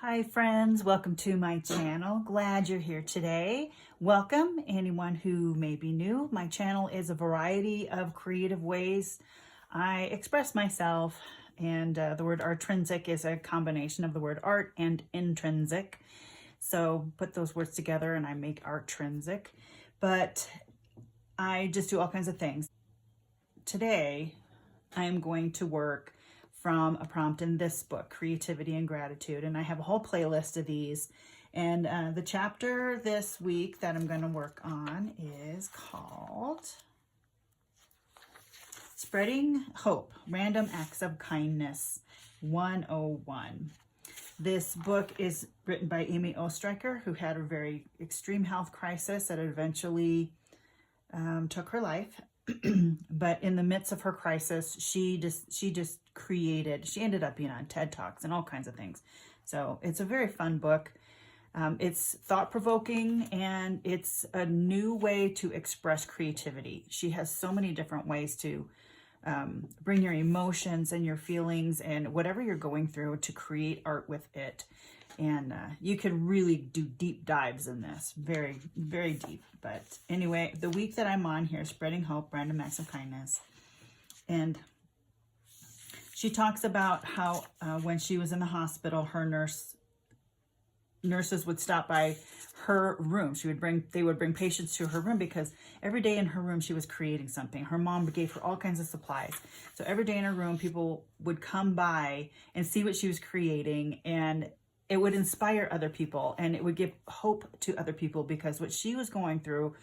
Hi friends, welcome to my channel. Glad you're here today. Welcome anyone who may be new. My channel is a variety of creative ways I express myself, and the word artrinsic is a combination of the word art and intrinsic. So put those words together and I make artrinsic. But I just do all kinds of things. Today I am going to work from a prompt in this book, Creativity and Gratitude. And I have a whole playlist of these. And the chapter this week that I'm going to work on is called Spreading Hope, Random Acts of Kindness 101. This book is written by Amy Oestreicher, who had a very extreme health crisis that eventually took her life. But in the midst of her crisis, she ended up being on TED Talks and all kinds of things. So it's a very fun book. It's thought-provoking, and it's a new way to express creativity. She has so many different ways to bring your emotions and your feelings and whatever you're going through to create art with it. And you can really do deep dives in this, very, very deep. But anyway, the week that I'm on here, Spreading Hope, Random Acts of Kindness. And she talks about how when she was in the hospital, her nurses would stop by her room. They would bring patients to her room because every day in her room she was creating something. Her mom gave her all kinds of supplies. So every day in her room, people would come by and see what she was creating, and it would inspire other people and it would give hope to other people, because what she was going through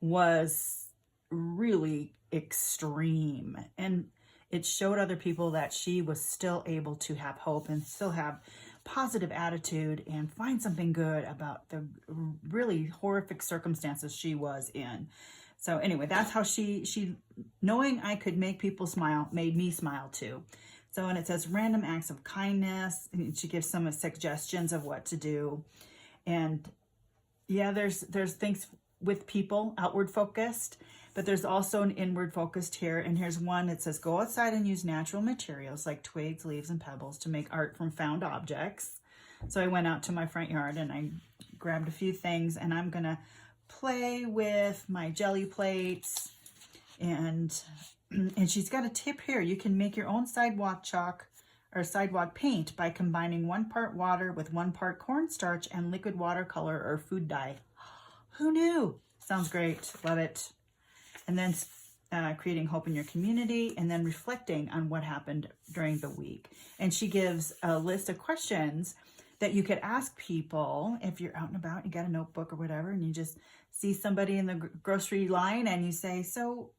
was really extreme. And it showed other people that she was still able to have hope and still have positive attitude and find something good about the really horrific circumstances she was in. So anyway, that's how she knowing I could make people smile made me smile too. So, and it says random acts of kindness, and she gives some suggestions of what to do. And yeah, there's things with people, outward focused, but there's also an inward focused here. And here's one that says, go outside and use natural materials like twigs, leaves, and pebbles to make art from found objects. So I went out to my front yard and I grabbed a few things, and I'm gonna play with my jelly plates. And she's got a tip here. You can make your own sidewalk chalk or sidewalk paint by combining 1 part water with 1 part cornstarch and liquid watercolor or food dye. Who knew? Sounds great. Love it. And then creating hope in your community, and then reflecting on what happened during the week. And she gives a list of questions that you could ask people if you're out and about, you got a notebook or whatever, and you just see somebody in the grocery line and you say, so,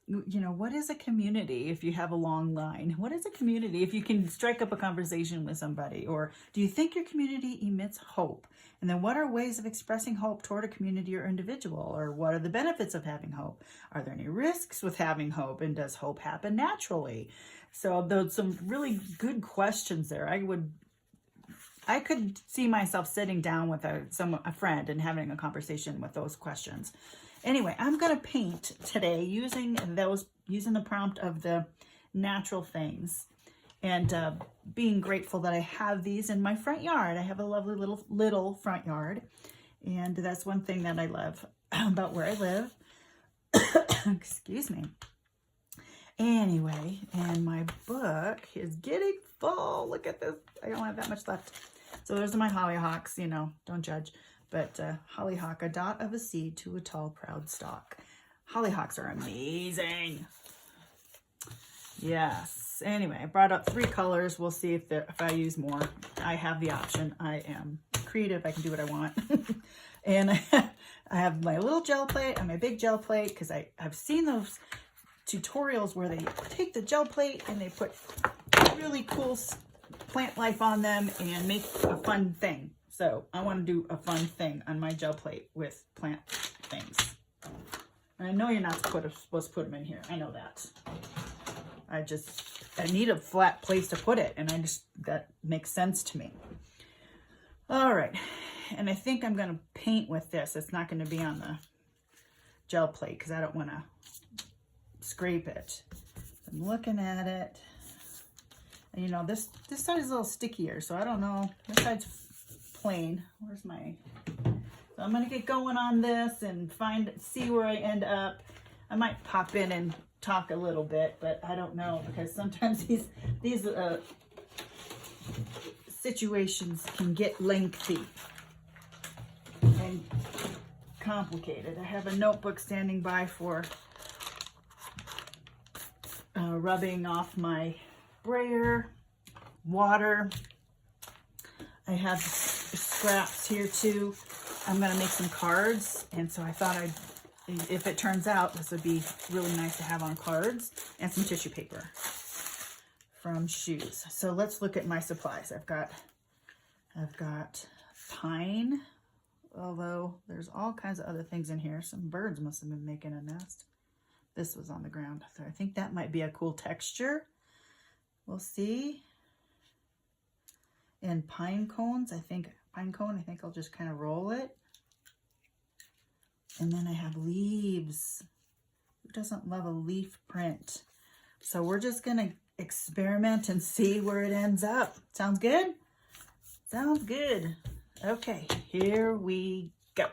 you know, what is a community if you have a long line? What is a community if you can strike up a conversation with somebody? Or do you think your community emits hope? And then what are ways of expressing hope toward a community or individual? Or what are the benefits of having hope? Are there any risks with having hope? And does hope happen naturally? So those some really good questions there. I could see myself sitting down with a friend and having a conversation with those questions. Anyway, I'm going to paint today using the prompt of the natural things, and being grateful that I have these in my front yard. I have a lovely little front yard, and that's one thing that I love about where I live. Excuse me. Anyway, and my book is getting full. Look at this. I don't have that much left. So those are my hollyhocks, you know, don't judge. But hollyhock, a dot of a seed to a tall, proud stalk. Hollyhocks are amazing. Yes. Anyway, I brought up 3 colors. We'll see if I use more. I have the option. I am creative. I can do what I want. And I have my little gel plate and my big gel plate, because I've seen those tutorials where they take the gel plate and they put really cool plant life on them and make a fun thing. So I want to do a fun thing on my gel plate with plant things. And I know you're not supposed to put them in here. I know that. I need a flat place to put it, and that makes sense to me. All right. And I think I'm going to paint with this. It's not going to be on the gel plate because I don't want to scrape it. I'm looking at it. You know, this side is a little stickier, so I don't know. This side's plain. Where's my... So I'm gonna get going on this and see where I end up. I might pop in and talk a little bit, but I don't know, because sometimes these situations can get lengthy and complicated. I have a notebook standing by for rubbing off my brayer, water. I have scraps here too. I'm gonna make some cards, and so I thought if it turns out, this would be really nice to have on cards, and some tissue paper from shoes. So let's look at my supplies. I've got pine, although there's all kinds of other things in here. Some birds must have been making a nest. This was on the ground, so I think that might be a cool texture. We'll see. And pine cones, I think I'll just kind of roll it. And then I have leaves. Who doesn't love a leaf print? So we're just gonna experiment and see where it ends up. Sounds good? Sounds good. Okay, here we go.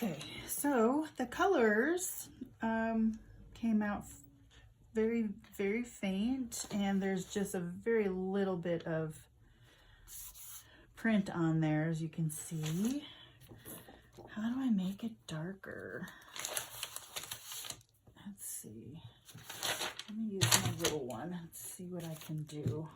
Okay, so the colors came out very, very faint, and there's just a very little bit of print on there, as you can see. How do I make it darker? Let's see. Let me use my little one. Let's see what I can do.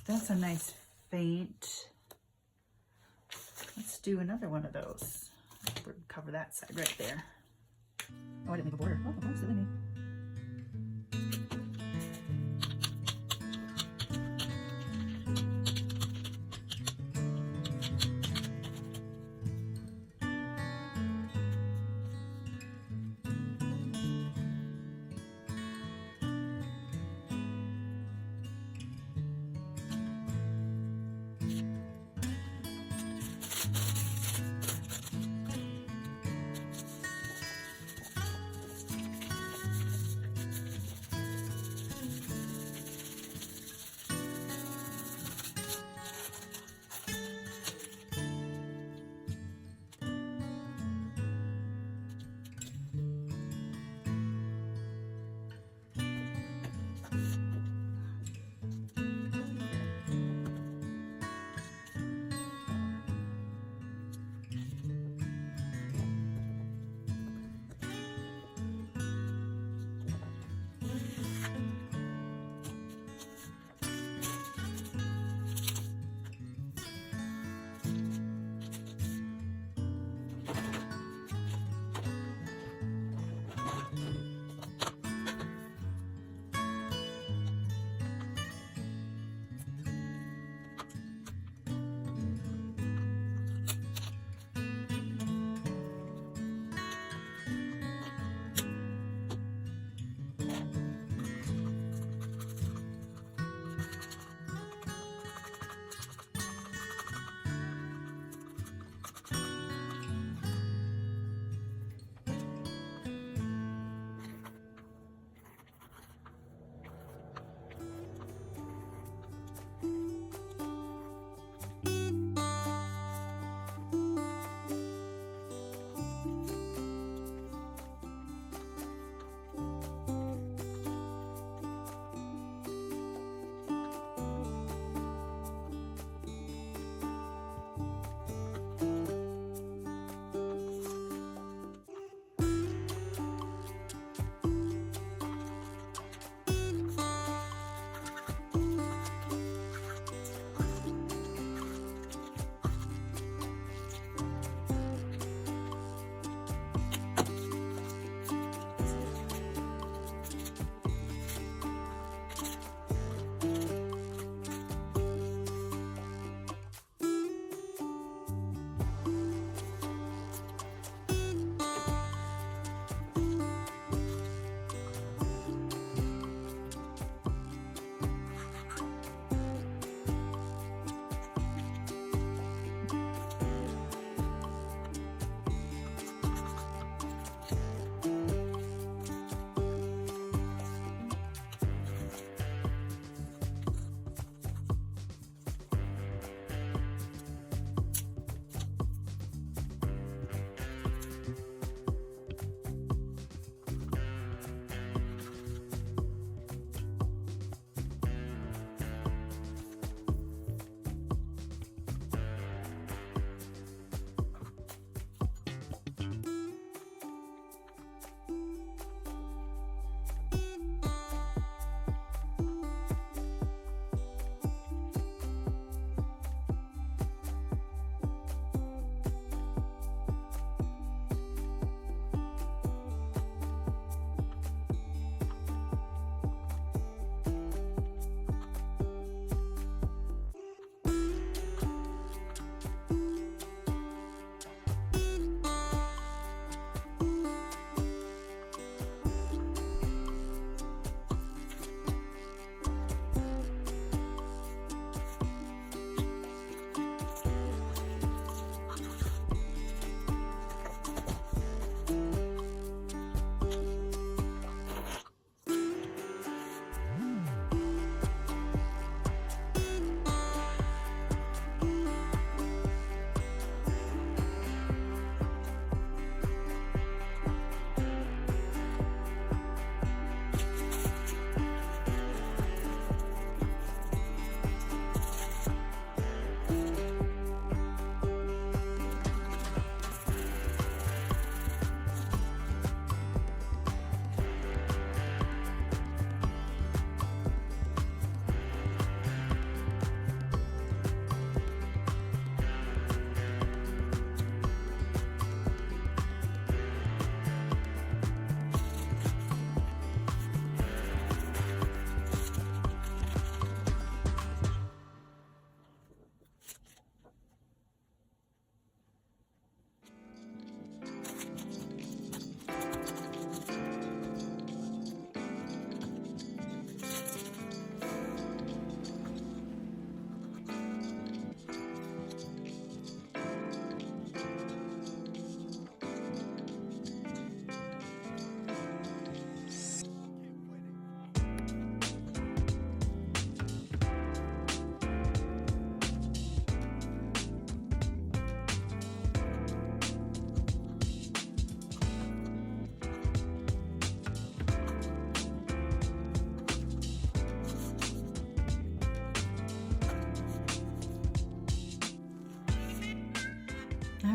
That's a nice faint. Let's do another one of those. We'll cover that side right there. Oh, I didn't make a border. Oh, silly me.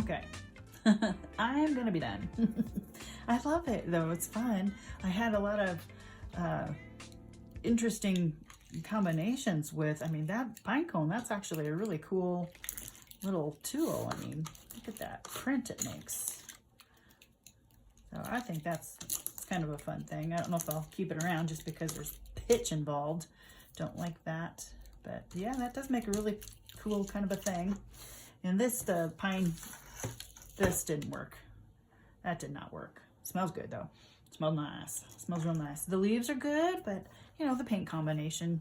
Okay. I'm gonna be done. I love it though, it's fun. I had a lot of interesting combinations with, I mean, that pine cone, that's actually a really cool little tool. I mean, look at that print it makes. So I think that's kind of a fun thing. I don't know if I'll keep it around just because there's pitch involved. Don't like that. But yeah, that does make a really cool kind of a thing. And this, the pine, this didn't work. That did not work. Smells good though. Smells nice. Smells real nice. The leaves are good, but you know, the paint combination,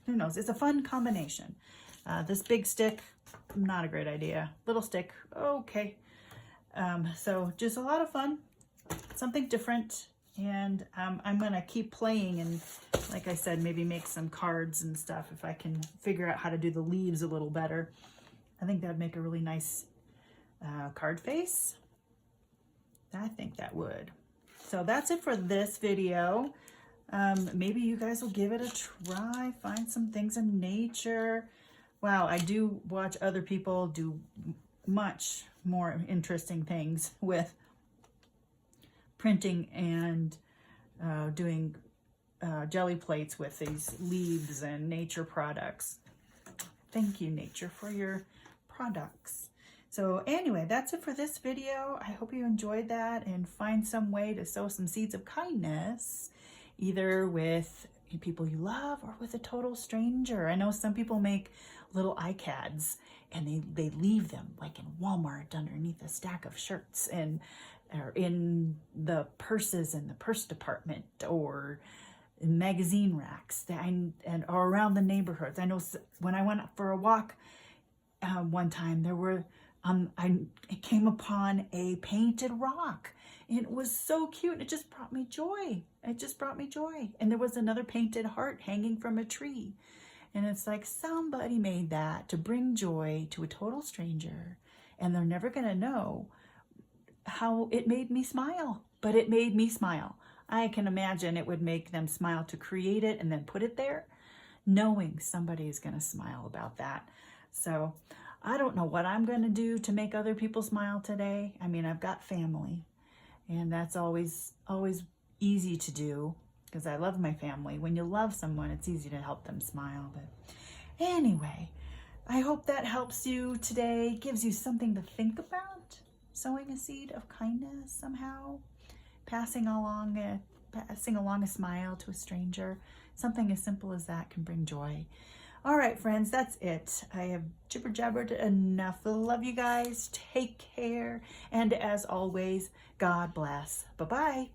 who knows? It's a fun combination. This big stick, not a great idea. Little stick, okay. So just a lot of fun, something different. And I'm gonna keep playing and, like I said, maybe make some cards and stuff if I can figure out how to do the leaves a little better. I think that'd make a really nice card face. I think that would. So that's it for this video. Maybe you guys will give it a try, find some things in nature. Wow, I do watch other people do much more interesting things with printing and doing jelly plates with these leaves and nature products. Thank you, nature, for your products. So anyway, that's it for this video. I hope you enjoyed that and find some way to sow some seeds of kindness, either with people you love or with a total stranger. I know some people make little iCads and they leave them like in Walmart underneath a stack of shirts and or in the purses in the purse department or in magazine racks and or around the neighborhoods. I know when I went for a walk one time, there were I came upon a painted rock and it was so cute. And it just brought me joy. It just brought me joy. And there was another painted heart hanging from a tree. And it's like somebody made that to bring joy to a total stranger. And they're never going to know how it made me smile, but it made me smile. I can imagine it would make them smile to create it and then put it there, knowing somebody is going to smile about that. So I don't know what I'm going to do to make other people smile today. I mean, I've got family, and that's always easy to do because I love my family. When you love someone, it's easy to help them smile. But anyway, I hope that helps you today, gives you something to think about. Sowing a seed of kindness somehow, passing along a smile to a stranger. Something as simple as that can bring joy. All right, friends, that's it. I have jibber jabbered enough. Love you guys. Take care. And as always, God bless. Bye-bye.